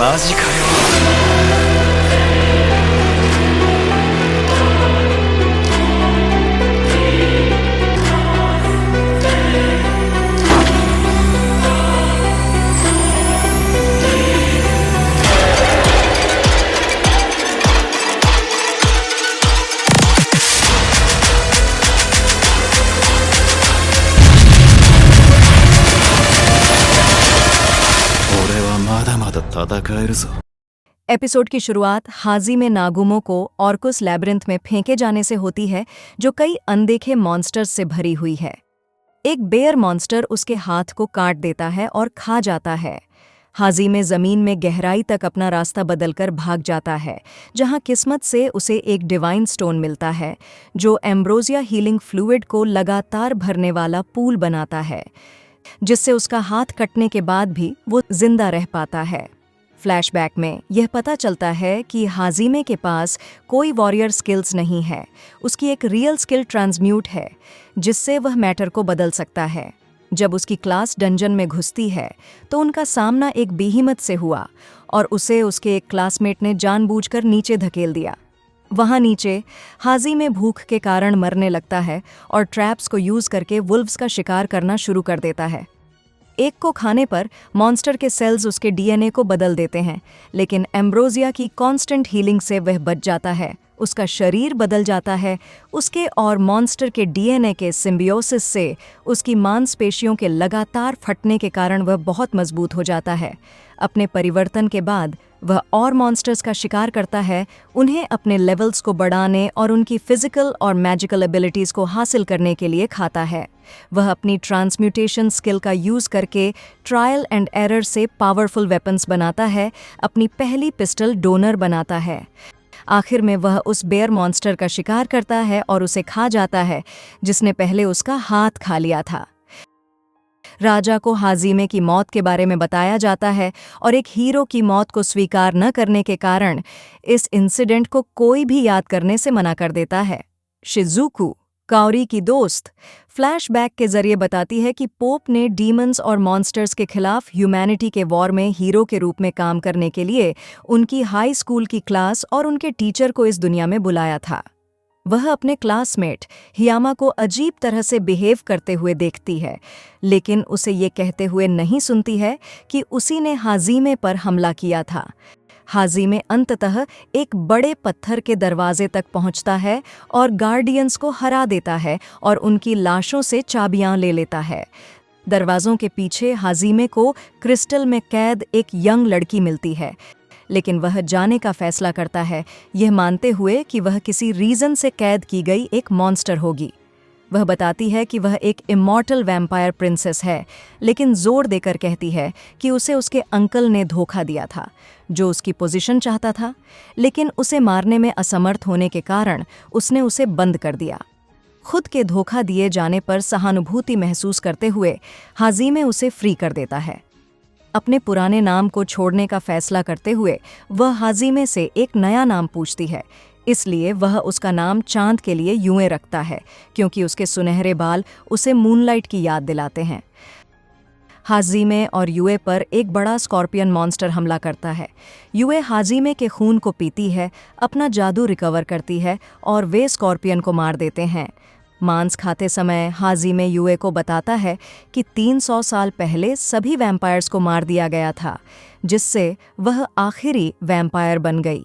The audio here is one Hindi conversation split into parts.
マジかよ。俺はまだまだ戦えるぞ。एपिसोड की शुरुआत हाजी में नागुमो को ऑर्कुस लैब्रिंथ में फेंके जाने से होती है, जो कई अनदेखे मॉन्स्टर्स से भरी हुई है। एक बेयर मॉन्स्टर उसके हाथ को काट देता है और खा जाता है। हाजी में जमीन में गहराई तक अपना रास्ता बदलकर भाग जाता है, जहां किस्मत से उसे एक डिवाइन स्टोन मिलता है, जो एम्ब्रोसिया हीलिंग फ्लूइड को लगातार भरने वाला पूल बनाता है, जिससे उसका हाथ कटने के बाद भी वो जिंदा रह पाता है। फ्लैशबैक में यह पता चलता है कि हाजिमे के पास कोई वॉरियर स्किल्स नहीं है, उसकी एक रियल स्किल ट्रांसम्यूट है, जिससे वह मैटर को बदल सकता है। जब उसकी क्लास डंजन में घुसती है तो उनका सामना एक बेहिमत से हुआ और उसे उसके एक क्लासमेट ने जानबूझकर नीचे धकेल दिया। वहाँ नीचे हाजी में भूख के कारण मरने लगता है और ट्रैप्स को यूज करके वुल्व्स का शिकार करना शुरू कर देता है। एक को खाने पर मॉन्स्टर के सेल्स उसके डीएनए को बदल देते हैं, लेकिन एम्ब्रोसिया की कांस्टेंट हीलिंग से वह बच जाता है। उसका शरीर बदल जाता है। उसके और मॉन्स्टर के डीएनए के सिम्बियोसिस से उसकी मांसपेशियों के लगातार फटने के कारण वह बहुत मजबूत हो जाता है। अपने परिवर्तन के बाद वह और मॉन्स्टर्स का शिकार करता है, उन्हें अपने लेवल्स को बढ़ाने और उनकी फिजिकल और मैजिकल एबिलिटीज़ को हासिल करने के लिए खाता है। वह अपनी ट्रांसम्यूटेशन स्किल का यूज़ करके ट्रायल एंड एरर से पावरफुल वेपन्स बनाता है, अपनी पहली पिस्टल डोनर बनाता है। आखिर में वह उस बेयर मॉन्स्टर का शिकार करता है और उसे खा जाता है, जिसने पहले उसका हाथ खा लिया था। राजा को हाजिमे की मौत के बारे में बताया जाता है और एक हीरो की मौत को स्वीकार न करने के कारण इस इंसिडेंट को कोई भी याद करने से मना कर देता है। शिजुको, काओरी की दोस्त, फ्लैशबैक के जरिए बताती है कि पोप ने डीमंस और मॉन्स्टर्स के खिलाफ ह्यूमैनिटी के वॉर में हीरो के रूप में काम करने के लिए उनकी हाई स्कूल की क्लास और उनके टीचर को इस दुनिया में बुलाया था। वह अपने क्लासमेट हियामा को अजीब तरह से बिहेव करते हुए देखती है, लेकिन उसे ये कहते हुए नहीं सुनती है कि उसी ने हाजिमे पर हमला किया था। हाजिमे अंततः एक बड़े पत्थर के दरवाजे तक पहुंचता है और गार्डियंस को हरा देता है और उनकी लाशों से चाबियां ले लेता है। दरवाजों के पीछे हाजिमे को क्रिस्टल में कैद एक यंग लड़की मिलती है, लेकिन वह जाने का फैसला करता है, यह मानते हुए कि वह किसी रीजन से कैद की गई एक मॉन्स्टर होगी। वह बताती है कि वह एक इमॉर्टल वैम्पायर प्रिंसेस है, लेकिन जोर देकर कहती है कि उसे उसके अंकल ने धोखा दिया था, जो उसकी पोजीशन चाहता था, लेकिन उसे मारने में असमर्थ होने के कारण उसने उसे बंद कर दिया। खुद के धोखा दिए जाने पर सहानुभूति महसूस करते हुए हाजिमे उसे फ्री कर देता है। अपने पुराने नाम को छोड़ने का फैसला करते हुए वह हाजिमे से एक नया नाम पूछती है, इसलिए वह उसका नाम चांद के लिए यूए रखता है, क्योंकि उसके सुनहरे बाल उसे मूनलाइट की याद दिलाते हैं। हाजिमे और यूए पर एक बड़ा स्कॉर्पियन मॉन्स्टर हमला करता है। यूए हाजिमे के खून को पीती है, अपना जादू रिकवर करती है और वे स्कॉर्पियन को मार देते हैं। मांस खाते समय हाजिमे यूए को बताता है कि 300 साल पहले सभी वैम्पायर्स को मार दिया गया था, जिससे वह आखिरी वैम्पायर बन गई।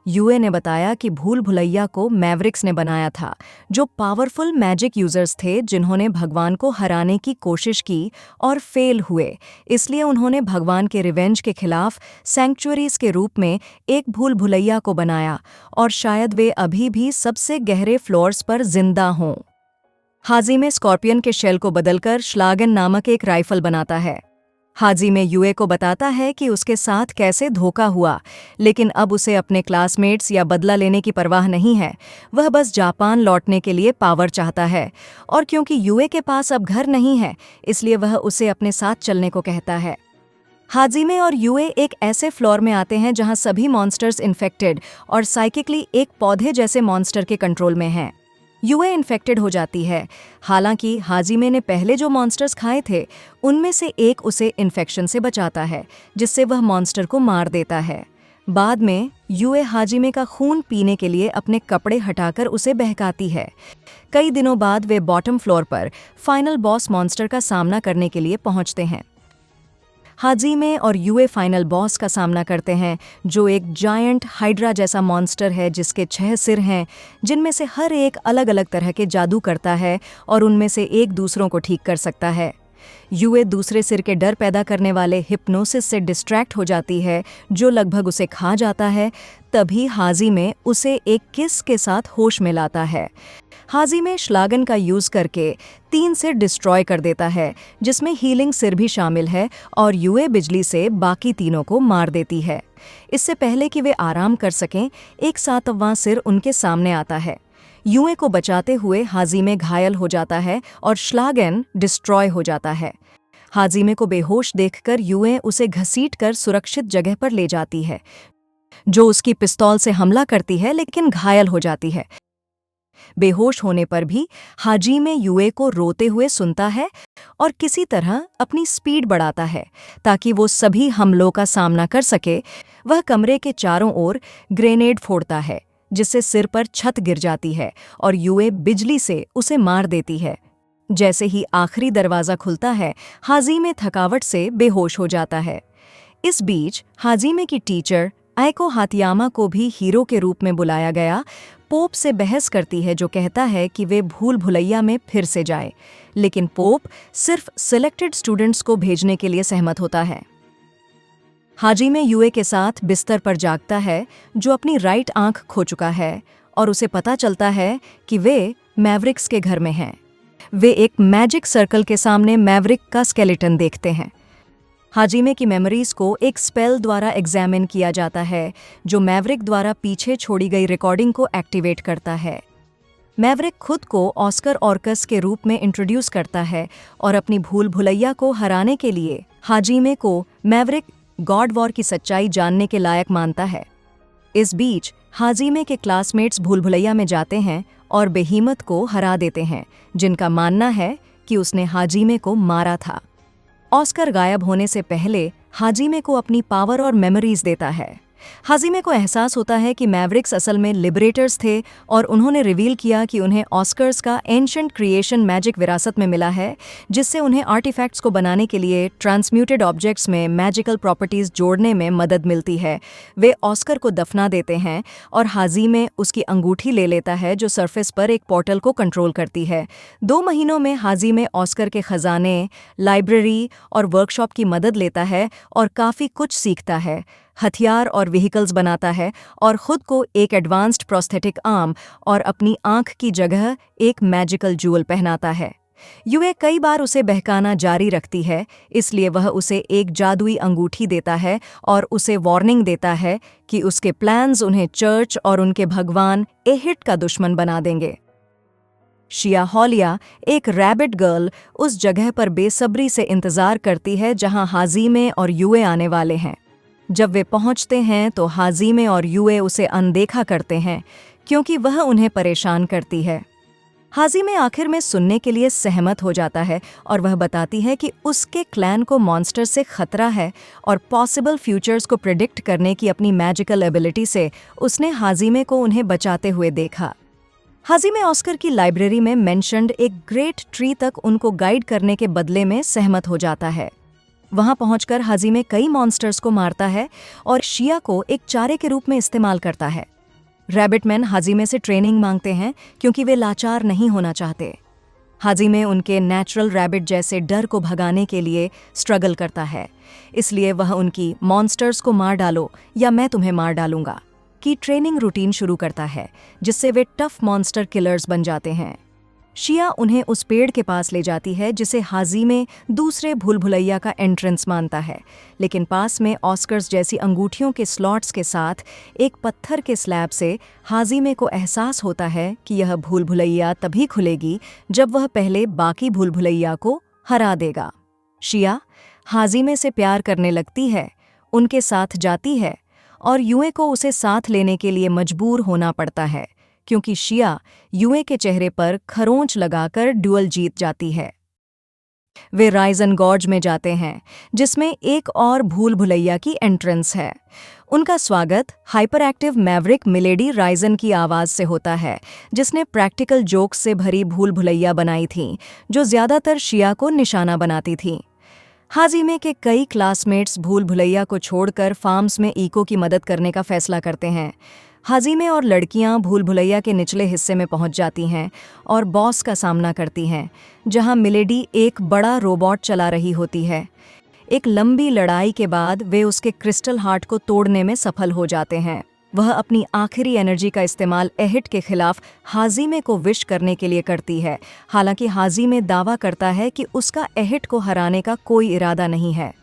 यूए ने बताया कि भूल भुलैया को मैवरिक्स ने बनाया था, जो पावरफुल मैजिक यूजर्स थे जिन्होंने भगवान को हराने की कोशिश की और फेल हुए, इसलिए उन्होंने भगवान के रिवेंज के खिलाफ सैंक्चुअरीज के रूप में एक भूल भुलैया को बनाया और शायद वे अभी भी सबसे गहरे फ्लोर्स पर जिंदा हों। हाजिमे स्कॉर्पियन के शेल को बदलकर श्लागन नामक एक राइफल बनाता है। हाजिमे यूए को बताता है कि उसके साथ कैसे धोखा हुआ, लेकिन अब उसे अपने क्लासमेट्स या बदला लेने की परवाह नहीं है। वह बस जापान लौटने के लिए पावर चाहता है, और क्योंकि यूए के पास अब घर नहीं है, इसलिए वह उसे अपने साथ चलने को कहता है। हाजिमे और यूए एक ऐसे फ्लोर में आते हैं जहां सभी मॉन्स्टर्स इन्फेक्टेड और साइकिकली एक पौधे जैसे मॉन्स्टर के कंट्रोल में हैं। यूए इन्फेक्टेड हो जाती है। हालांकि हाजिमे ने पहले जो मॉन्स्टर्स खाए थे उनमें से एक उसे इन्फेक्शन से बचाता है, जिससे वह मॉन्स्टर को मार देता है। बाद में यूए हाजिमे का खून पीने के लिए अपने कपड़े हटाकर उसे बहकाती है। कई दिनों बाद वे बॉटम फ्लोर पर फाइनल बॉस मॉन्स्टर का सामना करने के लिए पहुंचते हैं। हाजिमे और यूए फाइनल बॉस का सामना करते हैं, जो एक जायंट हाइड्रा जैसा मॉन्स्टर है जिसके 6 सिर हैं, जिनमें से हर एक अलग अलग तरह के जादू करता है और उनमें से एक दूसरों को ठीक कर सकता है। यूए दूसरे सिर के डर पैदा करने वाले हिप्नोसिस से डिस्ट्रैक्ट हो जाती है, जो लगभग उसे खा जाता है। तभी हाजिमे उसे एक किस के साथ होश में लाता है। हाजिमे श्लागन का यूज करके 3 सिर डिस्ट्रॉय कर देता है, जिसमें हीलिंग सिर भी शामिल है, और यूए बिजली से बाकी तीनों को मार देती है। इससे पहले कि वे आराम कर सकें, एक 7वां सिर उनके सामने आता है। यूए को बचाते हुए हाजिमे घायल हो जाता है और श्लागन डिस्ट्रॉय हो जाता है। हाजिमे को बेहोश देखकर यूए उसे घसीटकर सुरक्षित जगह पर ले जाती है, जो उसकी पिस्तौल से हमला करती है लेकिन घायल हो जाती है। बेहोश होने पर भी हाजिमे यूए को रोते हुए सुनता है और किसी तरह अपनी स्पीड बढ़ाता है ताकि वो सभी हमलों का सामना कर सके। वह कमरे के चारों ओर ग्रेनेड फोड़ता है, जिससे सिर पर छत गिर जाती है और यूए बिजली से उसे मार देती है। जैसे ही आखिरी दरवाज़ा खुलता है, हाजिमे थकावट से बेहोश हो जाता है। इस बीच हाजिमे की टीचर आइको हातियामा को भी हीरो के रूप में बुलाया गया पोप से बहस करती है, जो कहता है कि वे भूल भुलैया में फिर से जाए, लेकिन पोप सिर्फ सिलेक्टेड स्टूडेंट्स को भेजने के लिए सहमत होता है। हाजिमे यूए के साथ बिस्तर पर जागता है, जो अपनी राइट आंख खो चुका है, और उसे पता चलता है कि वे मैवरिक्स के घर में हैं। वे एक मैजिक सर्कल के सामने मैवरिक का स्केलेटन देखते हैं। हाजिमे की मेमोरीज को एक स्पेल द्वारा एग्जामिन किया जाता है, जो मैवरिक द्वारा पीछे छोड़ी गई रिकॉर्डिंग को एक्टिवेट करता है। मैवरिक खुद को ऑस्कर ऑर्कस के रूप में इंट्रोड्यूस करता है और अपनी भूल भुलैया को हराने के लिए हाजिमे को मैवरिक गॉड वॉर की सच्चाई जानने के लायक मानता है। इस बीच हाजिमे के क्लासमेट्स भूल भुलैया में जाते हैं और बेहीमत को हरा देते हैं, जिनका मानना है कि उसने हाजिमे को मारा था। ऑस्कर गायब होने से पहले हाजिमे को अपनी पावर और मेमोरीज देता है। हाजिमे को एहसास होता है कि मैवरिक्स असल में लिबरेटर्स थे और उन्होंने रिवील किया कि उन्हें ऑस्कर्स का एंशंट क्रिएशन मैजिक विरासत में मिला है, जिससे उन्हें आर्टिफैक्ट्स को बनाने के लिए ट्रांसम्यूटेड ऑब्जेक्ट्स में मैजिकल प्रॉपर्टीज जोड़ने में मदद मिलती है। वे ऑस्कर को दफना देते हैं और हाजिमे उसकी अंगूठी ले लेता है, जो सरफेस पर एक पोर्टल को कंट्रोल करती है। 2 महीनों में हाजिमे ऑस्कर के खजाने, लाइब्रेरी और वर्कशॉप की मदद लेता है और काफ़ी कुछ सीखता है। हथियार और व्हीकल्स बनाता है और खुद को एक एडवांस्ड प्रोस्थेटिक आर्म और अपनी आंख की जगह एक मैजिकल जूल पहनाता है। यूए कई बार उसे बहकाना जारी रखती है, इसलिए वह उसे एक जादुई अंगूठी देता है और उसे वार्निंग देता है कि उसके प्लान्स उन्हें चर्च और उनके भगवान एहिट का दुश्मन बना देंगे। शिया हॉलिया, एक रैबिट गर्ल, उस जगह पर बेसब्री से इंतजार करती है जहां हाजिमे और यूए आने वाले हैं। जब वे पहुंचते हैं तो हाजिमे और यूए उसे अनदेखा करते हैं क्योंकि वह उन्हें परेशान करती है। हाजिमे आखिर में सुनने के लिए सहमत हो जाता है और वह बताती है कि उसके क्लैन को मॉन्स्टर से खतरा है और पॉसिबल फ्यूचर्स को प्रिडिक्ट करने की अपनी मैजिकल एबिलिटी से उसने हाजिमे को उन्हें बचाते हुए देखा। हाजिमे ऑस्कर की लाइब्रेरी में मेंशन्ड एक ग्रेट ट्री तक उनको गाइड करने के बदले में सहमत हो जाता है। वहां पहुंचकर हाजिमे कई मॉन्स्टर्स को मारता है और शिया को एक चारे के रूप में इस्तेमाल करता है। रैबिटमैन हाजिमे से ट्रेनिंग मांगते हैं क्योंकि वे लाचार नहीं होना चाहते। हाजिमे उनके नेचुरल रैबिट जैसे डर को भगाने के लिए स्ट्रगल करता है, इसलिए वह उनकी मॉन्स्टर्स को मार डालो या मैं तुम्हें मार डालूंगा की ट्रेनिंग रूटीन शुरू करता है, जिससे वे टफ मॉन्स्टर किलर्स बन जाते हैं। शिया उन्हें उस पेड़ के पास ले जाती है जिसे हाजिमे दूसरे भूल भुलैया का एंट्रेंस मानता है, लेकिन पास में ऑस्कर्स जैसी अंगूठियों के स्लॉट्स के साथ एक पत्थर के स्लैब से हाजिमे को एहसास होता है कि यह भूल भुलैया तभी खुलेगी जब वह पहले बाकी भूल भुलैया को हरा देगा। शिया हाजिमे से प्यार करने लगती है, उनके साथ जाती है और यूए को उसे साथ लेने के लिए मजबूर होना पड़ता है क्योंकि शिया युए के चेहरे पर खरोंच लगाकर ड्यूअल जीत जाती है। वे राइजन गॉर्ज में जाते हैं, जिसमें एक और भूल भुलैया की एंट्रेंस है। उनका स्वागत hyper active Maverick milady Ryzen की आवाज़ से होता है, जिसने प्रैक्टिकल जोक्स से भरी भूल भुलैया बनाई थी, जो ज़्यादातर शिया को निशाना बनाती थी। हाजिमे के कई क्लासमेट्स भूल भुलैया को छोड़कर फार्म्स में इको की मदद करने का फैसला करते हैं। हाजिमे और लड़कियां भूल भुलैया के निचले हिस्से में पहुंच जाती हैं और बॉस का सामना करती हैं, जहां मिलेडी एक बड़ा रोबोट चला रही होती है। एक लंबी लड़ाई के बाद वे उसके क्रिस्टल हार्ट को तोड़ने में सफल हो जाते हैं। वह अपनी आखिरी एनर्जी का इस्तेमाल एहिट के खिलाफ हाजिमे को विश करने के लिए करती है। हालांकि हाजिमे दावा करता है कि उसका एहिट को हराने का कोई इरादा नहीं है।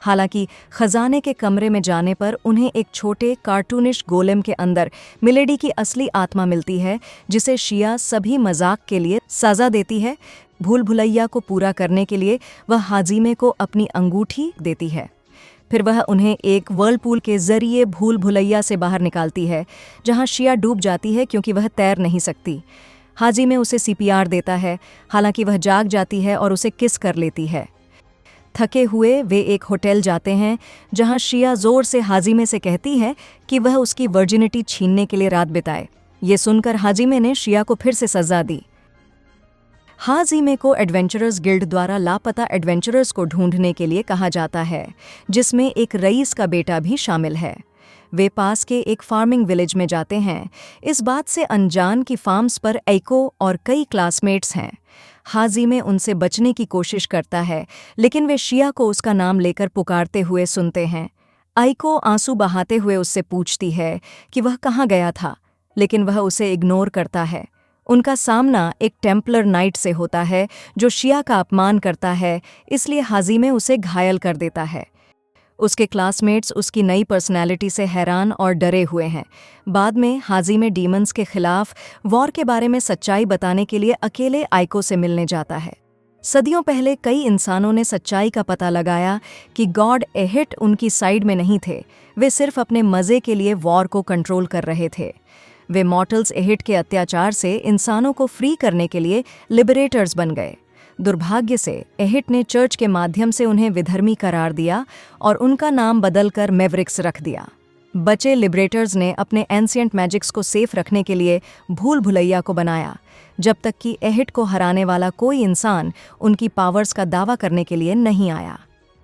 हालांकि खजाने के कमरे में जाने पर उन्हें एक छोटे कार्टूनिश गोलेम के अंदर मिलेडी की असली आत्मा मिलती है, जिसे शिया सभी मजाक के लिए सजा देती है। भूल भुलैया को पूरा करने के लिए वह हाजिमे को अपनी अंगूठी देती है। फिर वह उन्हें एक व्हर्लपूल के जरिए भूल भुलैया से बाहर निकालती है, जहां शिया डूब जाती है क्योंकि वह तैर नहीं सकती। हाजिमे उसे सीपीआर देता है, हालांकि वह जाग जाती है और उसे किस कर लेती है। थके हुए वे एक होटल जाते हैं, जहां शिया जोर से हाजिमे से कहती है कि वह उसकी वर्जिनिटी छीनने के लिए रात बिताए। ये सुनकर हाजिमे ने शिया को फिर से सजा दी। हाजिमे को एडवेंचरर्स गिल्ड द्वारा लापता एडवेंचरर्स को ढूंढने के लिए कहा जाता है, जिसमें एक रईस का बेटा भी शामिल है। वे पास के एक फार्मिंग विलेज में जाते हैं, इस बात से अनजान कि फार्म्स पर एइको और कई क्लासमेट्स हैं। हाजिमे उनसे बचने की कोशिश करता है, लेकिन वे शिया को उसका नाम लेकर पुकारते हुए सुनते हैं। एइको आंसू बहाते हुए उससे पूछती है कि वह कहाँ गया था, लेकिन वह उसे इग्नोर करता है। उनका सामना एक टेम्पलर नाइट से होता है, जो शिया का अपमान करता है, इसलिए हाजिमे उसे घायल कर देता है। उसके क्लासमेट्स उसकी नई पर्सनैलिटी से हैरान और डरे हुए हैं। बाद में हाजिमे डीमंस के खिलाफ वॉर के बारे में सच्चाई बताने के लिए अकेले एइको से मिलने जाता है। सदियों पहले कई इंसानों ने सच्चाई का पता लगाया कि गॉड एहिट उनकी साइड में नहीं थे, वे सिर्फ अपने मज़े के लिए वॉर को कंट्रोल कर रहे थे। वे मॉर्टल्स एहिट के अत्याचार से इंसानों को फ्री करने के लिए लिबरेटर्स बन गए। दुर्भाग्य से एहिट ने चर्च के माध्यम से उन्हें विधर्मी करार दिया और उनका नाम बदलकर मैवरिक्स रख दिया। बचे लिबरेटर्स ने अपने एंशिएंट मैजिक्स को सेफ रखने के लिए भूल भुलैया को बनाया, जब तक कि एहिट को हराने वाला कोई इंसान उनकी पावर्स का दावा करने के लिए नहीं आया।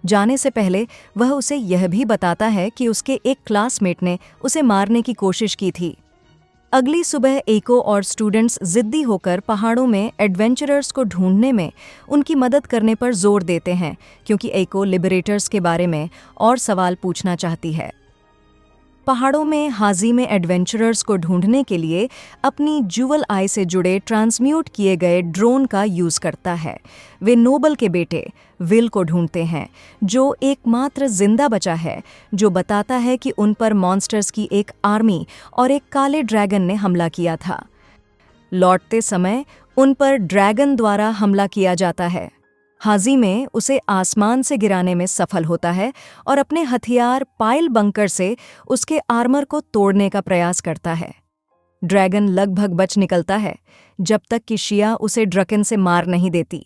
जाने से पहले वह उसे यह भी बताता है कि उसके एक क्लासमेट ने उसे मारने की कोशिश की थी। अगली सुबह एइको और स्टूडेंट्स जिद्दी होकर पहाड़ों में एडवेंचरर्स को ढूंढने में उनकी मदद करने पर जोर देते हैं, क्योंकि एइको लिबरेटर्स के बारे में और सवाल पूछना चाहती है। पहाड़ों में हाजिमे एडवेंचरर्स को ढूंढने के लिए अपनी ज्यूअल आई से जुड़े ट्रांसम्यूट किए गए ड्रोन का यूज़ करता है। वे नोबल के बेटे विल को ढूंढते हैं, जो एकमात्र जिंदा बचा है, जो बताता है कि उन पर मॉन्स्टर्स की एक आर्मी और एक काले ड्रैगन ने हमला किया था। लौटते समय उन पर ड्रैगन द्वारा हमला किया जाता है। हाजिमे उसे आसमान से गिराने में सफल होता है और अपने हथियार पाइल बंकर से उसके आर्मर को तोड़ने का प्रयास करता है। ड्रैगन लगभग बच निकलता है, जब तक कि शिया उसे ड्रकन से मार नहीं देती।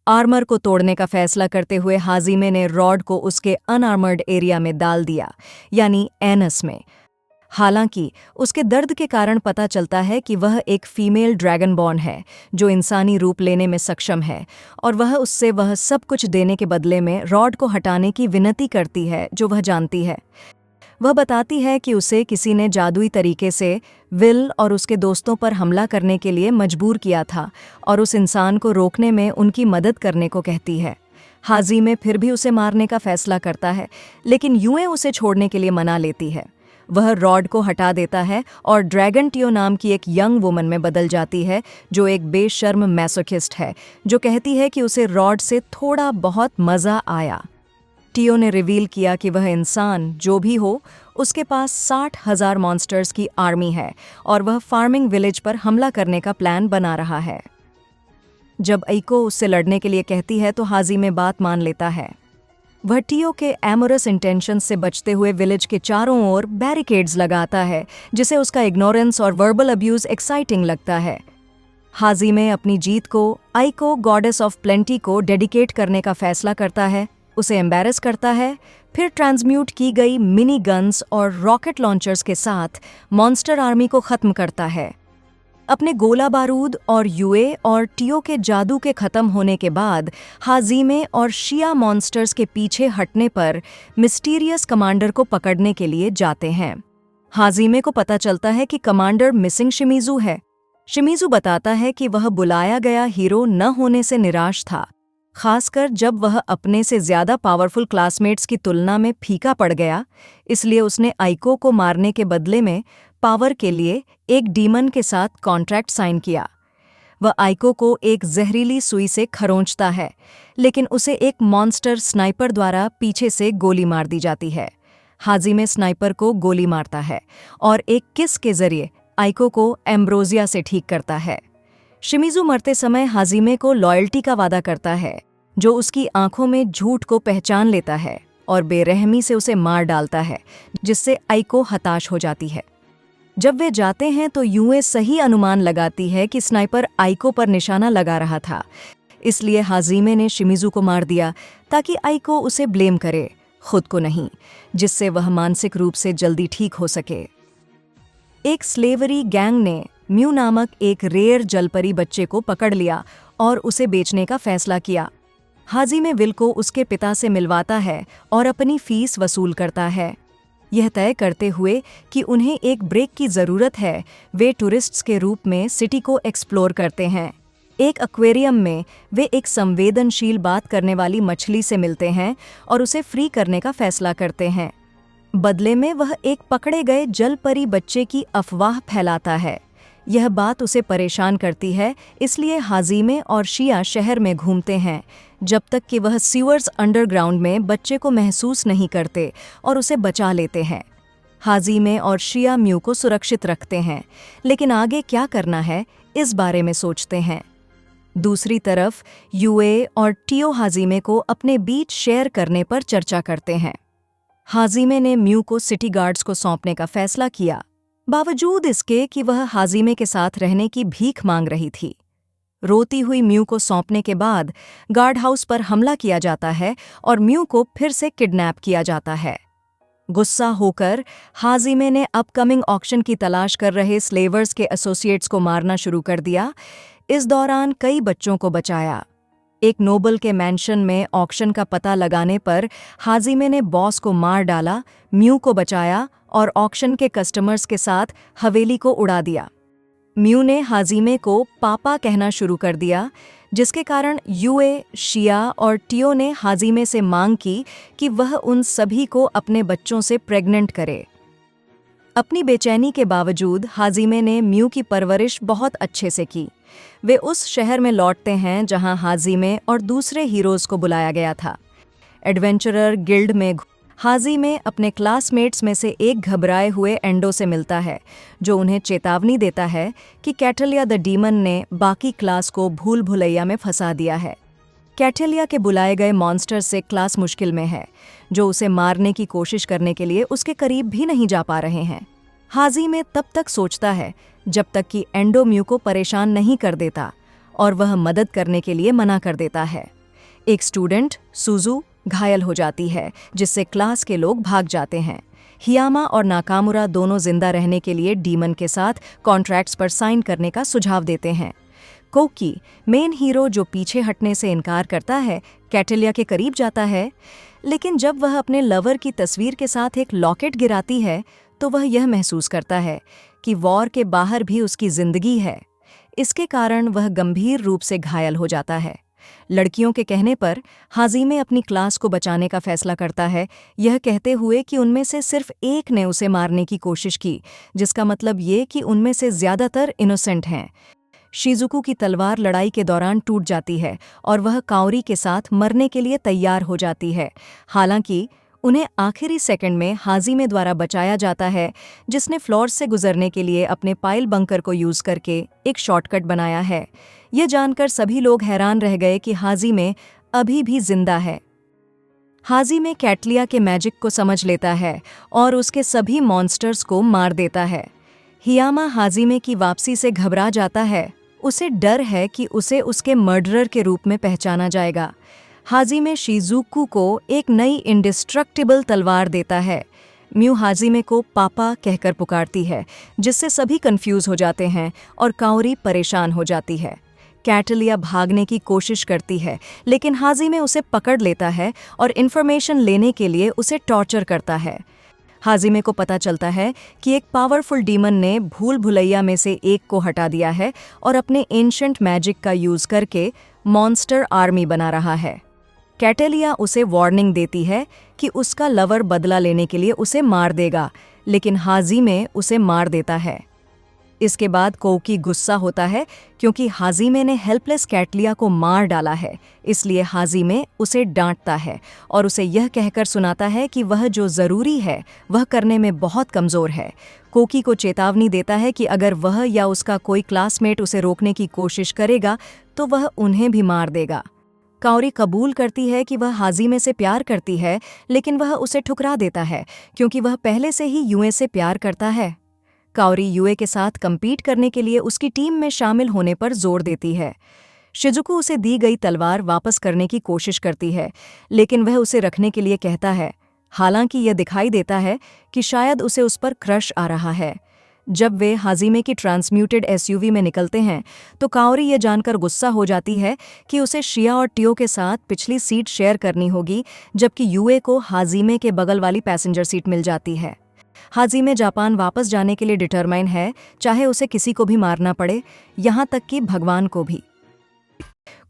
आर्मर को तोड़ने का फैसला करते हुए हाजिमे ने रॉड को उसके अनआर्मर्ड एरिया में डाल दिया, यानी एनस में। हालांकि उसके दर्द के कारण पता चलता है कि वह एक फीमेल ड्रैगनबॉर्न है, जो इंसानी रूप लेने में सक्षम है, और वह उससे वह सब कुछ देने के बदले में रॉड को हटाने की विनती करती है, जो वह जानती है। वह बताती है कि उसे किसी ने जादुई तरीके से विल और उसके दोस्तों पर हमला करने के लिए मजबूर किया था, और उस इंसान को रोकने में उनकी मदद करने को कहती है। हाजिमे फिर भी उसे मारने का फैसला करता है, लेकिन यूएं उसे छोड़ने के लिए मना लेती है। वह रॉड को हटा देता है और ड्रैगन टियो नाम की एक यंग वुमन में बदल जाती है, जो एक बेशर्म मैसोकिस्ट है, जो कहती है कि उसे रॉड से थोड़ा बहुत मज़ा आया। टियो ने रिवील किया कि वह इंसान जो भी हो, उसके पास 60,000 मॉन्स्टर्स की आर्मी है और वह फार्मिंग विलेज पर हमला करने का प्लान बना रहा है। जब एइको उससे लड़ने के लिए कहती है तो हाजिमे बात मान लेता है। वह टियो के एमोरस इंटेंशंस से बचते हुए विलेज के चारों ओर बैरिकेड्स लगाता है, जिसे उसका इग्नोरेंस और वर्बल अब्यूज एक्साइटिंग लगता है। हाजिमे अपनी जीत को आइको गॉडेस ऑफ प्लेंटी को डेडिकेट करने का फैसला करता है, उसे एम्बैरस करता है, फिर ट्रांसम्यूट की गई मिनी गन्स और रॉकेट लॉन्चर्स के साथ मॉन्स्टर आर्मी को खत्म करता है। अपने गोला बारूद और यूए और टियो के जादू के खत्म होने के बाद हाजिमे और शिया मॉन्स्टर्स के पीछे हटने पर मिस्टीरियस कमांडर को पकड़ने के लिए जाते हैं। हाजिमे को पता चलता है कि कमांडर मिसिंग शिमिजू है। शिमिजू बताता है कि वह बुलाया गया हीरो न होने से निराश था, खासकर जब वह अपने से ज्यादा पावरफुल क्लासमेट्स की तुलना में फीका पड़ गया। इसलिए उसने आइको को मारने के बदले में पावर के लिए एक डीमन के साथ कॉन्ट्रैक्ट साइन किया। वह आइको को एक जहरीली सुई से खरोंचता है, लेकिन उसे एक मॉन्स्टर स्नाइपर द्वारा पीछे से गोली मार दी जाती है। हाजिमे स्नाइपर को गोली मारता है और एक किस के जरिए आइको को एम्ब्रोजिया से ठीक करता है। शिमिजू मरते समय हाजिमे को लॉयल्टी का वादा करता है, जो उसकी आंखों में झूठ को पहचान लेता है और बेरहमी से उसे मार डालता है, जिससे आइको हताश हो जाती है। जब वे जाते हैं तो यूए सही अनुमान लगाती है कि स्नाइपर आइको पर निशाना लगा रहा था, इसलिए हाजिमे ने शिमिजू को मार दिया ताकि आइको उसे ब्लेम करे, खुद को नहीं, जिससे वह मानसिक रूप से जल्दी ठीक हो सके। एक स्लेवरी गैंग ने म्यू नामक एक रेयर जलपरी बच्चे को पकड़ लिया और उसे बेचने का फैसला किया। हाजिमे विल को उसके पिता से मिलवाता है और अपनी फीस वसूल करता है। यह तय करते हुए कि उन्हें एक ब्रेक की ज़रूरत है, वे टूरिस्ट्स के रूप में सिटी को एक्सप्लोर करते हैं। एक एक्वेरियम में वे एक संवेदनशील बात करने वाली मछली से मिलते हैं और उसे फ्री करने का फैसला करते हैं। बदले में वह एक पकड़े गए जलपरी बच्चे की अफवाह फैलाता है। यह बात उसे परेशान करती है, इसलिए हाजिमे और शिया शहर में घूमते हैं जब तक कि वह सीवर्स अंडरग्राउंड में बच्चे को महसूस नहीं करते और उसे बचा लेते हैं। हाजिमे और शिया म्यू को सुरक्षित रखते हैं, लेकिन आगे क्या करना है इस बारे में सोचते हैं। दूसरी तरफ यूए और टियो हाजिमे को अपने बीच शेयर करने पर चर्चा करते हैं। हाजिमे ने म्यू को सिटी गार्ड्स को सौंपने का फैसला किया, बावजूद इसके कि वह हाजिमे के साथ रहने की भीख मांग रही थी। रोती हुई म्यू को सौंपने के बाद गार्ड हाउस पर हमला किया जाता है और म्यू को फिर से किडनैप किया जाता है। गुस्सा होकर हाजिमे ने अपकमिंग ऑक्शन की तलाश कर रहे स्लेवर्स के एसोसिएट्स को मारना शुरू कर दिया। इस दौरान कई बच्चों को बचाया। एक नोबल के मैंशन में ऑक्शन का पता लगाने पर हाजिमे ने बॉस को मार डाला, म्यू को बचाया और ऑक्शन के कस्टमर्स के साथ हवेली को उड़ा दिया। म्यू ने हाजिमे को पापा कहना शुरू कर दिया, जिसके कारण यूए, शिया और टियो ने हाजिमे से मांग की कि वह उन सभी को अपने बच्चों से प्रेग्नेंट करे। अपनी बेचैनी के बावजूद हाजिमे ने म्यू की परवरिश बहुत अच्छे से की। वे उस शहर में लौटते हैं जहां हाजिमे और दूसरे हीरोज को बुलाया गया था। एडवेंचरर गिल्ड में हाजिमे अपने क्लासमेट्स में से एक घबराए हुए एंडो से मिलता है, जो उन्हें चेतावनी देता है कि कैटलिया द डीमन ने बाकी क्लास को भूल भुलैया में फंसा दिया है। कैटलिया के बुलाए गए मॉन्स्टर से क्लास मुश्किल में है, जो उसे मारने की कोशिश करने के लिए उसके करीब भी नहीं जा पा रहे हैं। हाजिमे तब तक सोचता है जब तक कि एंडो म्यू को परेशान नहीं कर देता और वह मदद करने के लिए मना कर देता है। एक स्टूडेंट सुजू घायल हो जाती है, जिससे क्लास के लोग भाग जाते हैं। हियामा और नाकामुरा दोनों जिंदा रहने के लिए डीमन के साथ कॉन्ट्रैक्ट्स पर साइन करने का सुझाव देते हैं। कोकी, मेन हीरो जो पीछे हटने से इनकार करता है, कैटलिया के करीब जाता है, लेकिन जब वह अपने लवर की तस्वीर के साथ एक लॉकेट गिराती है तो वह यह महसूस करता है कि वॉर के बाहर भी उसकी जिंदगी है। इसके कारण वह गंभीर रूप से घायल हो जाता है। लड़कियों के कहने पर हाजिमे अपनी क्लास को बचाने का फैसला करता है, यह कहते हुए कि उनमें से सिर्फ एक ने उसे मारने की कोशिश की, जिसका मतलब ये कि उनमें से ज्यादातर इनोसेंट हैं। शिजुको की तलवार लड़ाई के दौरान टूट जाती है और वह काओरी के साथ मरने के लिए तैयार हो जाती है। हालांकि उन्हें आखिरी सेकंड में हाजिमे द्वारा बचाया जाता है, जिसने फ्लोर्स से गुजरने के लिए अपने पाइल बंकर को यूज करके एक शॉर्टकट बनाया है। यह जानकर सभी लोग हैरान रह गए कि हाजिमे अभी भी जिंदा है। हाजिमे कैटलिया के मैजिक को समझ लेता है और उसके सभी मॉन्स्टर्स को मार देता है। हियामा हाजिमे की वापसी से घबरा जाता है। उसे डर है कि उसे उसके मर्डरर के रूप में पहचाना जाएगा। हाजिमे शिजुकू को एक नई इंडिस्ट्रक्टिबल तलवार देता है। म्यू हाजिमे को पापा कहकर पुकारती है, जिससे सभी कंफ्यूज हो जाते हैं और काओरी परेशान हो जाती है। कैटलिया भागने की कोशिश करती है, लेकिन हाजिमे उसे पकड़ लेता है और इन्फॉर्मेशन लेने के लिए उसे टॉर्चर करता है। हाजिमे को पता चलता है कि एक पावरफुल डीमन ने भूल भुलैया में से एक को हटा दिया है और अपने एंशंट मैजिक का यूज करके मॉन्स्टर आर्मी बना रहा है। कैटलिया उसे वार्निंग देती है कि उसका लवर बदला लेने के लिए उसे मार देगा, लेकिन हाजिमे उसे मार देता है। इसके बाद कोकी गुस्सा होता है क्योंकि हाजिमे ने हेल्पलेस कैटलिया को मार डाला है, इसलिए हाजिमे उसे डांटता है और उसे यह कहकर सुनाता है कि वह जो ज़रूरी है वह करने में बहुत कमज़ोर है। कोकी को चेतावनी देता है कि अगर वह या उसका कोई क्लासमेट उसे रोकने की कोशिश करेगा तो वह उन्हें भी मार देगा। काओरी कबूल करती है कि वह हाजिमे से प्यार करती है, लेकिन वह उसे ठुकरा देता है क्योंकि वह पहले से ही यूए से प्यार करता है। काओरी यूए के साथ कम्पीट करने के लिए उसकी टीम में शामिल होने पर जोर देती है। शिजुकू उसे दी गई तलवार वापस करने की कोशिश करती है, लेकिन वह उसे रखने के लिए कहता है। हालांकि यह दिखाई देता है कि शायद उसे उस पर क्रश आ रहा है। जब वे हाजिमे की ट्रांसम्यूटेड एसयूवी में निकलते हैं तो काओरी यह जानकर गुस्सा हो जाती है कि उसे शिया और टियो के साथ पिछली सीट शेयर करनी होगी, जबकि यूए को हाजिमे के बगल वाली पैसेंजर सीट मिल जाती है। हाजिमे जापान वापस जाने के लिए डिटरमाइन है, चाहे उसे किसी को भी मारना पड़े, यहाँ तक कि भगवान को भी।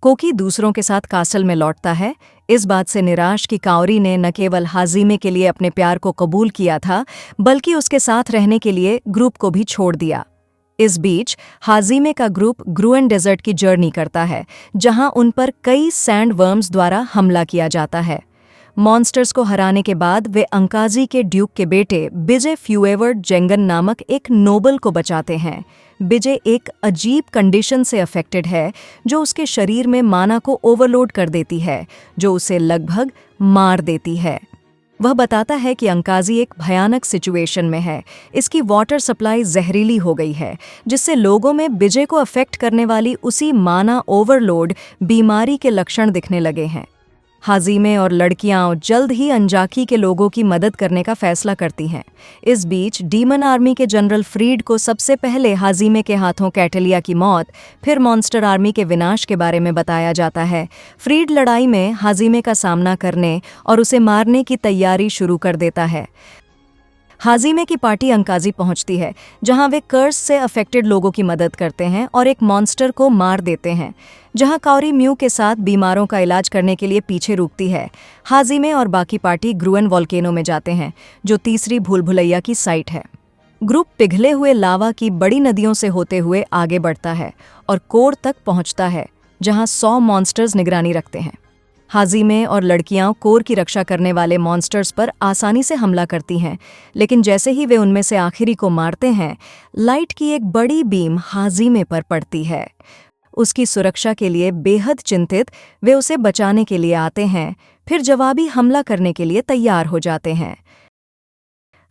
कोकी दूसरों के साथ कासल में लौटता है, इस बात से निराश कि काओरी ने न केवल हाजिमे के लिए अपने प्यार को कबूल किया था, बल्कि उसके साथ रहने के लिए ग्रुप को भी छोड़ दिया। इस बीच हाजिमे का ग्रुप ग्रुएन डेजर्ट की जर्नी करता है, जहां उन पर कई सैंड वर्म्स द्वारा हमला किया जाता है। मॉन्स्टर्स को हराने के बाद वे अंकाजी के ड्यूक के बेटे बिजे फ्यूएवर्ड जेंगन नामक एक नोबल को बचाते हैं। बिजे एक अजीब कंडीशन से अफेक्टेड है जो उसके शरीर में माना को ओवरलोड कर देती है, जो उसे लगभग मार देती है। वह बताता है कि अंकाजी एक भयानक सिचुएशन में है। इसकी वाटर सप्लाई जहरीली हो गई है, जिससे लोगों में बिजे को अफेक्ट करने वाली उसी माना ओवरलोड बीमारी के लक्षण दिखने लगे हैं। हाजिमे और लड़कियां जल्द ही अंजाकी के लोगों की मदद करने का फैसला करती हैं। इस बीच डीमन आर्मी के जनरल फ्रीड को सबसे पहले हाजिमे के हाथों कैटलिया की मौत, फिर मॉन्स्टर आर्मी के विनाश के बारे में बताया जाता है। फ्रीड लड़ाई में हाजिमे का सामना करने और उसे मारने की तैयारी शुरू कर देता है। हाजिमे की पार्टी अंकाजी पहुंचती है, जहां वे कर्स से अफेक्टेड लोगों की मदद करते हैं और एक मॉन्स्टर को मार देते हैं। जहां काओरी म्यू के साथ बीमारों का इलाज करने के लिए पीछे रुकती है, हाजिमे और बाकी पार्टी ग्रुएन वोल्केनो में जाते हैं, जो तीसरी भूल भुलैया की साइट है। ग्रुप पिघले हुए लावा की बड़ी नदियों से होते हुए आगे बढ़ता है और कोर तक पहुंचता है, जहां 100 मॉन्स्टर्स निगरानी रखते हैं। हाजिमे और लड़कियां कोर की रक्षा करने वाले मॉन्स्टर्स पर आसानी से हमला करती हैं, लेकिन जैसे ही वे उनमें से आखिरी को मारते हैं, लाइट की एक बड़ी बीम हाजिमे पर पड़ती है। उसकी सुरक्षा के लिए बेहद चिंतित वे उसे बचाने के लिए आते हैं, फिर जवाबी हमला करने के लिए तैयार हो जाते हैं।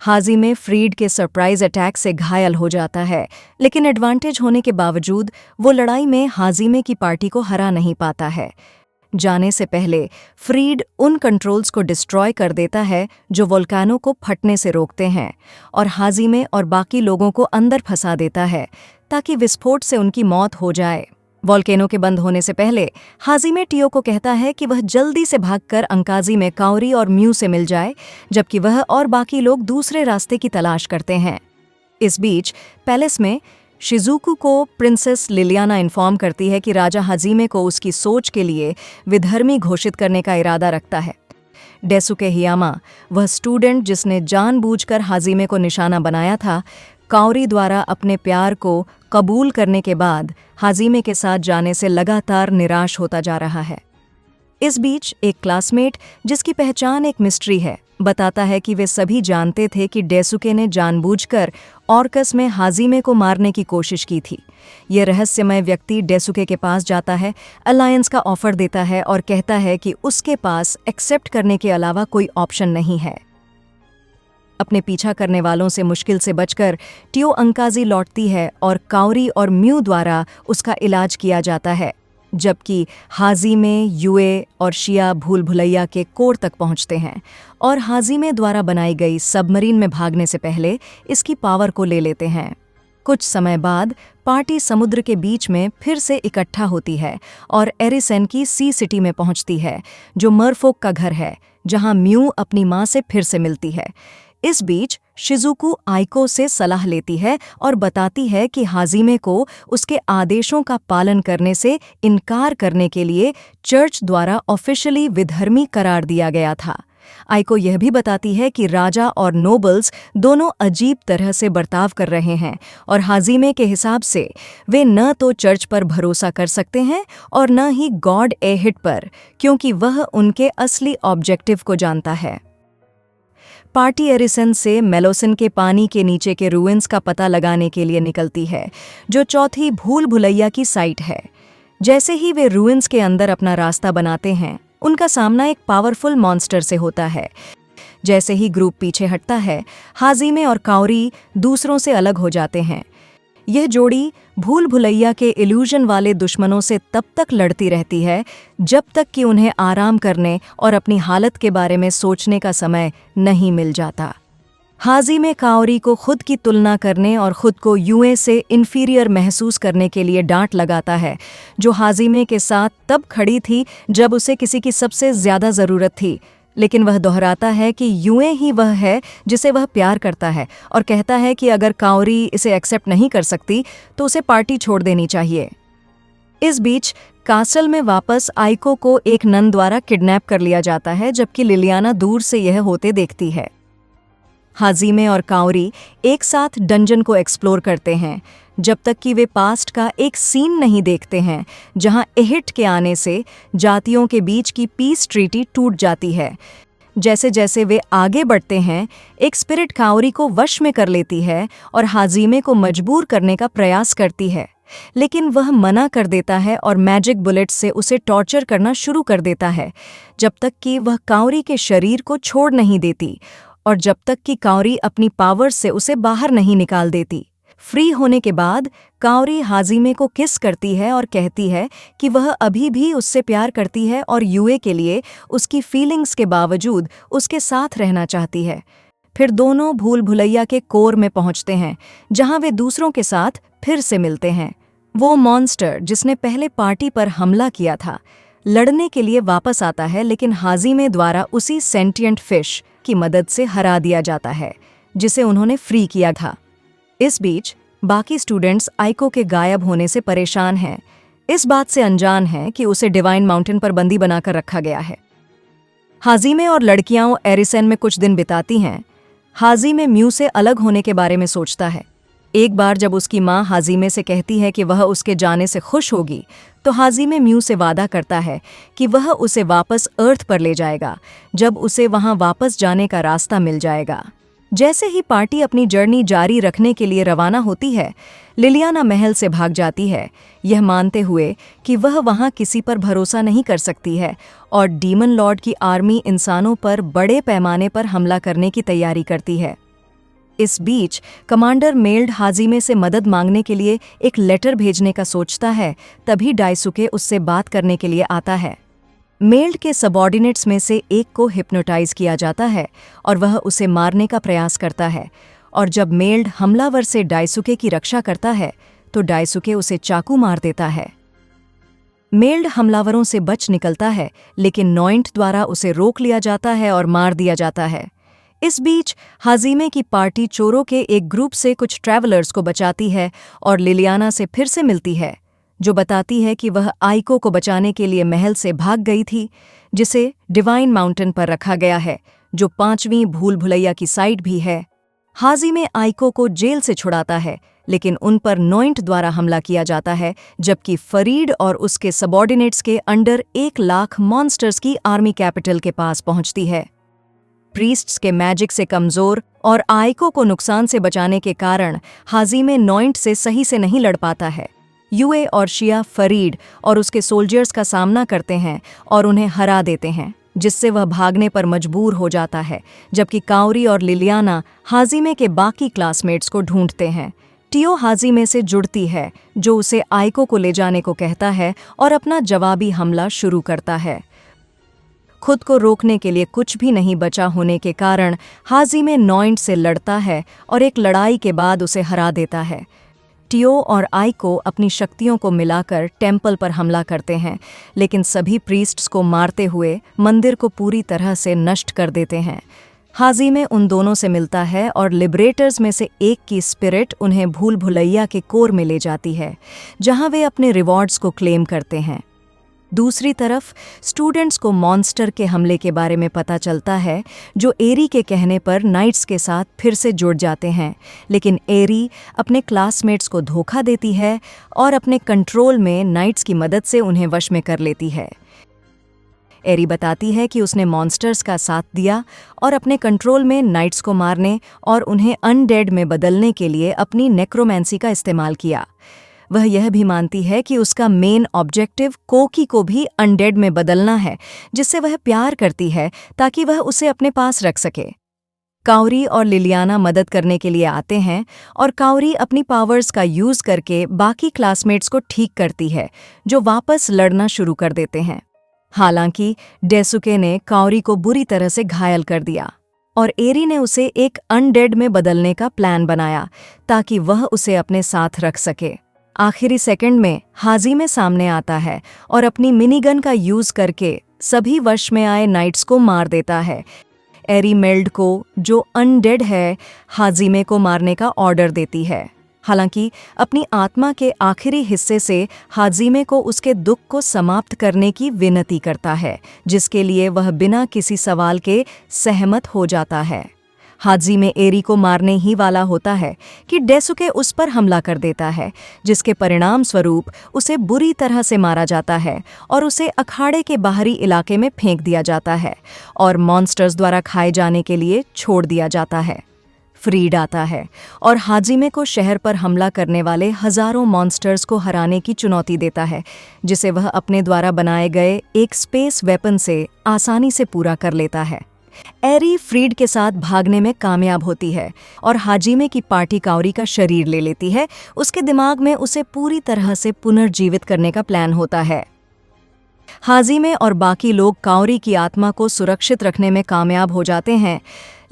हाजिमे फ्रीड के सरप्राइज अटैक से घायल हो जाता है, लेकिन एडवांटेज होने के बावजूद वो लड़ाई में हाजिमे की पार्टी को हरा नहीं पाता है। जाने से पहले फ्रीड उन कंट्रोल्स को डिस्ट्रॉय कर देता है जो वोल्कानो को फटने से रोकते हैं, और हाजिमे और बाकी लोगों को अंदर फंसा देता है ताकि विस्फोट से उनकी मौत हो जाए। वोल्केनो के बंद होने से पहले हाजिमे टियो को कहता है कि वह जल्दी से भागकर अंकाजी में काओरी और म्यू से मिल जाए, जबकि वह और बाकी लोग दूसरे रास्ते की तलाश करते हैं। इस बीच पैलेस में शिजुकू को प्रिंसेस लिलियाना इन्फॉर्म करती है कि राजा हाजिमे को उसकी सोच के लिए विधर्मी घोषित करने का इरादा रखता है। डेसुके हियामा, वह स्टूडेंट जिसने जानबूझकर हाजिमे को निशाना बनाया था, काओरी द्वारा अपने प्यार को कबूल करने के बाद हाजिमे के साथ जाने से लगातार निराश होता जा रहा है। इस बीच एक क्लासमेट जिसकी पहचान एक मिस्ट्री है, बताता है कि वे सभी जानते थे कि डेसुके ने जानबूझकर ऑर्कस में हाजिमे को मारने की कोशिश की थी। यह रहस्यमय व्यक्ति डेसुके के पास जाता है, अलायंस का ऑफर देता है और कहता है कि उसके पास एक्सेप्ट करने के अलावा कोई ऑप्शन नहीं है। अपने पीछा करने वालों से मुश्किल से बचकर टियो अंकाजी लौटती है और काओरी और म्यू द्वारा उसका इलाज किया जाता है, जबकि हाजिमे, युए और शिया भूल भुलैया के कोर तक पहुंचते हैं और हाजिमे द्वारा बनाई गई सबमरीन में भागने से पहले इसकी पावर को ले लेते हैं। कुछ समय बाद पार्टी समुद्र के बीच में फिर से इकट्ठा होती है और एरिसेन की सी सिटी में पहुंचती है, जो मरफोक का घर है, जहां म्यू अपनी मां से फिर से मिलती है। इस बीच शिजुको आइको से सलाह लेती है और बताती है कि हाजिमे को उसके आदेशों का पालन करने से इनकार करने के लिए चर्च द्वारा ऑफिशियली विधर्मी करार दिया गया था। आइको यह भी बताती है कि राजा और नोबल्स दोनों अजीब तरह से बर्ताव कर रहे हैं और हाजिमे के हिसाब से वे न तो चर्च पर भरोसा कर सकते हैं और न ही गॉड एहिट पर, क्योंकि वह उनके असली ऑब्जेक्टिव को जानता है। पार्टी एरिसन से मेलोसिन के पानी के नीचे के रूइंस का पता लगाने के लिए निकलती है, जो चौथी भूल भुलैया की साइट है। जैसे ही वे रूइंस के अंदर अपना रास्ता बनाते हैं, उनका सामना एक पावरफुल मॉन्स्टर से होता है। जैसे ही ग्रुप पीछे हटता है, हाजिमे और काओरी दूसरों से अलग हो जाते हैं। यह जोड़ी भूल भुलैया के इल्यूजन वाले दुश्मनों से तब तक लड़ती रहती है जब तक कि उन्हें आराम करने और अपनी हालत के बारे में सोचने का समय नहीं मिल जाता। हाजिमे काओरी को खुद की तुलना करने और खुद को युए से इन्फीरियर महसूस करने के लिए डांट लगाता है, जो हाजिमे के साथ तब खड़ी थी जब उसे किसी की सबसे ज्यादा जरूरत थी। लेकिन वह दोहराता है कि युए ही वह है जिसे वह प्यार करता है और कहता है कि अगर काओरी इसे एक्सेप्ट नहीं कर सकती तो उसे पार्टी छोड़ देनी चाहिए। इस बीच कासल में वापस आइको को एक नन द्वारा किडनैप कर लिया जाता है, जबकि लिलियाना दूर से यह होते देखती है। हाजिमे और काओरी एक साथ डंजन को एक्सप्लोर करते हैं जब तक कि वे पास्ट का एक सीन नहीं देखते हैं जहां एहिट के आने से जातियों के बीच की पीस ट्रीटी टूट जाती है। जैसे जैसे वे आगे बढ़ते हैं, एक स्पिरिट काओरी को वश में कर लेती है और हाजिमे को मजबूर करने का प्रयास करती है, लेकिन वह मना कर देता है और मैजिक बुलेट से उसे टॉर्चर करना शुरू कर देता है, जब तक कि वह काओरी के शरीर को छोड़ नहीं देती और जब तक कि काओरी अपनी पावर से उसे बाहर नहीं निकाल देती। फ्री होने के बाद काओरी हाजिमे को किस करती है और कहती है कि वह अभी भी उससे प्यार करती है और युए के लिए उसकी फीलिंग्स के बावजूद उसके साथ रहना चाहती है। फिर दोनों भूल भुलैया के कोर में पहुंचते हैं, जहां वे दूसरों के साथ फिर से मिलते हैं। वो मॉन्स्टर जिसने पहले पार्टी पर हमला किया था, लड़ने के लिए वापस आता है, लेकिन हाजिमे द्वारा उसी सेंटिएंट फिश की मदद से हरा दिया जाता है जिसे उन्होंने फ्री किया था। इस बीच बाकी स्टूडेंट्स आइको के गायब होने से परेशान हैं, इस बात से अनजान हैं कि उसे डिवाइन माउंटेन पर बंदी बनाकर रखा गया है। हाजिमे और लड़कियां एरिसेन में कुछ दिन बिताती हैं। हाजिमे म्यू से अलग होने के बारे में सोचता है। एक बार जब उसकी मां हाजिमे से कहती है कि वह उसके जाने से खुश होगी, तो हाजिमे म्यू से वादा करता है कि वह उसे वापस अर्थ पर ले जाएगा जब उसे वहां वापस जाने का रास्ता मिल जाएगा। जैसे ही पार्टी अपनी जर्नी जारी रखने के लिए रवाना होती है, लिलियाना महल से भाग जाती है, यह मानते हुए कि वह वहां किसी पर भरोसा नहीं कर सकती है और डीमन लॉर्ड की आर्मी इंसानों पर बड़े पैमाने पर हमला करने की तैयारी करती है। इस बीच कमांडर मेल्ड हाजिमे से मदद मांगने के लिए एक लेटर भेजने का सोचता है, तभी डाइसुके उससे बात करने के लिए आता है। मेल्ड के सबऑर्डिनेट्स में से एक को हिप्नोटाइज किया जाता है और वह उसे मारने का प्रयास करता है, और जब मेल्ड हमलावर से डाइसुके की रक्षा करता है तो डाइसुके उसे चाकू मार देता है। मेल्ड हमलावरों से बच निकलता है, लेकिन नॉइंट द्वारा उसे रोक लिया जाता है और मार दिया जाता है। इस बीच हाजिमे की पार्टी चोरों के एक ग्रुप से कुछ ट्रैवलर्स को बचाती है और लिलियाना से फिर से मिलती है, जो बताती है कि वह आइको को बचाने के लिए महल से भाग गई थी, जिसे डिवाइन माउंटेन पर रखा गया है, जो 5वीं भूल भुलैया की साइट भी है। हाजिमे आइको को जेल से छुड़ाता है, लेकिन उन पर नॉइंट द्वारा हमला किया जाता है, जबकि फरीड और उसके सबऑर्डिनेट्स के अंडर 1 लाख मॉन्स्टर्स की आर्मी कैपिटल के पास पहुंचती है। प्रीस्ट्स के मैजिक से कमजोर और आइको को नुकसान से बचाने के कारण हाजिमे नॉइंट से सही से नहीं लड़ पाता है। यूए और शिया फरीड और उसके सोल्जर्स का सामना करते हैं और उन्हें हरा देते हैं, जिससे वह भागने पर मजबूर हो जाता है, जबकि काओरी और लिलियाना हाजिमे के बाकी क्लासमेट्स को ढूंढते हैं। टियो हाजिमे से जुड़ती है, जो उसे आइको को ले जाने को कहता है और अपना जवाबी हमला शुरू करता है। खुद को रोकने के लिए कुछ भी नहीं बचा होने के कारण हाजिमे नॉइंट से लड़ता है और एक लड़ाई के बाद उसे हरा देता है। टियो और आइको अपनी शक्तियों को मिलाकर टेम्पल पर हमला करते हैं, लेकिन सभी प्रीस्ट्स को मारते हुए मंदिर को पूरी तरह से नष्ट कर देते हैं। हाजिमे उन दोनों से मिलता है और लिबरेटर्स में से एक की स्पिरिट उन्हें भूल भुलैया के कोर में ले जाती है, जहां वे अपने रिवॉर्ड्स को क्लेम करते हैं। दूसरी तरफ स्टूडेंट्स को मॉन्स्टर के हमले के बारे में पता चलता है, जो एरी के कहने पर नाइट्स के साथ फिर से जुड़ जाते हैं, लेकिन एरी अपने क्लासमेट्स को धोखा देती है और अपने कंट्रोल में नाइट्स की मदद से उन्हें वश में कर लेती है। एरी बताती है कि उसने मॉन्स्टर्स का साथ दिया और अपने कंट्रोल में नाइट्स को मारने और उन्हें अनडेड में बदलने के लिए अपनी नेक्रोमेंसी का इस्तेमाल किया। वह यह भी मानती है कि उसका मेन ऑब्जेक्टिव कोकी को भी अनडेड में बदलना है, जिससे वह प्यार करती है ताकि वह उसे अपने पास रख सके। काओरी और लिलियाना मदद करने के लिए आते हैं और काओरी अपनी पावर्स का यूज करके बाकी क्लासमेट्स को ठीक करती है, जो वापस लड़ना शुरू कर देते हैं। हालांकि डेसुके ने काओरी को बुरी तरह से घायल कर दिया और एरी ने उसे एक अनडेड में बदलने का प्लान बनाया ताकि वह उसे अपने साथ रख सके। आखिरी सेकंड में हाजिमे सामने आता है और अपनी मिनीगन का यूज करके सभी वश में आए नाइट्स को मार देता है। एरी मेल्ड को, जो अनडेड है, हाजिमे को मारने का ऑर्डर देती है। हालांकि अपनी आत्मा के आखिरी हिस्से से हाजिमे को उसके दुख को समाप्त करने की विनती करता है, जिसके लिए वह बिना किसी सवाल के सहमत हो जाता है। हाजिमे एरी को मारने ही वाला होता है कि डेसुके उस पर हमला कर देता है, जिसके परिणाम स्वरूप उसे बुरी तरह से मारा जाता है और उसे अखाड़े के बाहरी इलाके में फेंक दिया जाता है और मॉन्स्टर्स द्वारा खाए जाने के लिए छोड़ दिया जाता है। फ्रीड आता है और हाजिमे को शहर पर हमला करने वाले हजारों मॉन्स्टर्स को हराने की चुनौती देता है, जिसे वह अपने द्वारा बनाए गए एक स्पेस वेपन से आसानी से पूरा कर लेता है। एरी फ्रीड के साथ भागने में कामयाब होती है और हाजिमे की पार्टी काओरी का शरीर ले लेती है। उसके दिमाग में उसे पूरी तरह से पुनर्जीवित करने का प्लान होता है। हाजिमे और बाकी लोग काओरी की आत्मा को सुरक्षित रखने में कामयाब हो जाते हैं,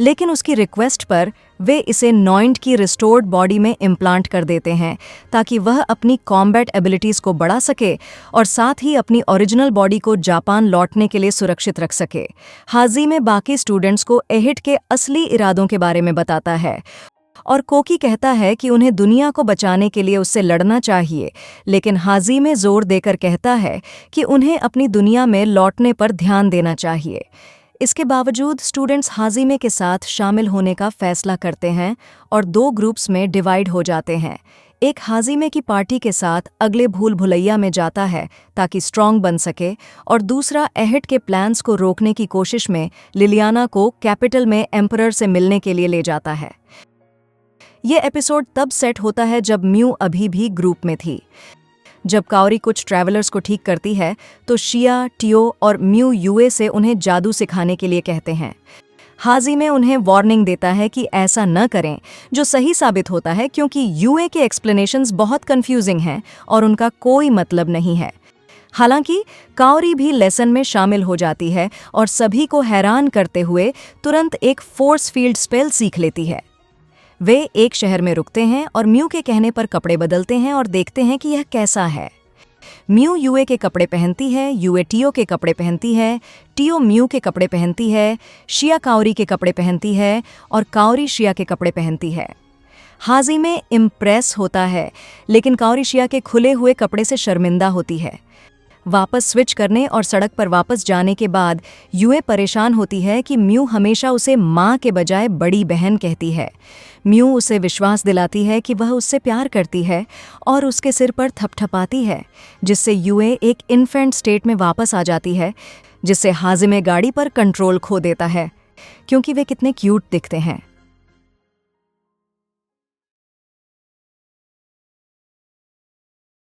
लेकिन उसकी रिक्वेस्ट पर वे इसे नॉइंट की रिस्टोर्ड बॉडी में इम्प्लांट कर देते हैं ताकि वह अपनी कॉम्बैट एबिलिटीज़ को बढ़ा सके और साथ ही अपनी ओरिजिनल बॉडी को जापान लौटने के लिए सुरक्षित रख सके। हाजिमे बाकी स्टूडेंट्स को एहिट के असली इरादों के बारे में बताता है और कोकी कहता है कि उन्हें दुनिया को बचाने के लिए उससे लड़ना चाहिए, लेकिन हाजिमे जोर देकर कहता है कि उन्हें अपनी दुनिया में लौटने पर ध्यान देना चाहिए। इसके बावजूद स्टूडेंट्स हाजिमे के साथ शामिल होने का फैसला करते हैं और दो ग्रुप्स में डिवाइड हो जाते हैं। एक हाजिमे की पार्टी के साथ अगले भूल भुलैया में जाता है ताकि स्ट्रांग बन सके और दूसरा एहिट के प्लान्स को रोकने की कोशिश में लिलियाना को कैपिटल में एम्परर से मिलने के लिए ले जाता है। ये एपिसोड तब सेट होता है जब म्यू अभी भी ग्रुप में थी। जब काओरी कुछ ट्रैवलर्स को ठीक करती है तो शिया, टियो और म्यू यूए से उन्हें जादू सिखाने के लिए कहते हैं। हाजिमे उन्हें वार्निंग देता है कि ऐसा न करें, जो सही साबित होता है क्योंकि यूए के एक्सप्लेनेशंस बहुत कंफ्यूजिंग हैं और उनका कोई मतलब नहीं है। हालांकि काओरी भी लेसन में शामिल हो जाती है और सभी को हैरान करते हुए तुरंत एक फोर्स फील्ड स्पेल सीख लेती है। वे एक शहर में रुकते हैं और म्यू के कहने पर कपड़े बदलते हैं और देखते हैं कि यह कैसा है। म्यू यूए के कपड़े पहनती है, यूए टियो के कपड़े पहनती है, टियो म्यू के कपड़े पहनती है, शिया काओरी के कपड़े पहनती है और काओरी शिया के कपड़े पहनती है। हाजिमे इम्प्रेस होता है, लेकिन काओरी शिया के खुले हुए कपड़े से शर्मिंदा होती है। वापस स्विच करने और सड़क पर वापस जाने के बाद यूए परेशान होती है कि म्यू हमेशा उसे माँ के बजाय बड़ी बहन कहती है। म्यू उसे विश्वास दिलाती है कि वह उससे प्यार करती है और उसके सिर पर थपथपाती है, जिससे यूए एक इन्फेंट स्टेट में वापस आ जाती है, जिससे हाजिमे गाड़ी पर कंट्रोल खो देता है। क्योंकि वे कितने क्यूट दिखते हैं।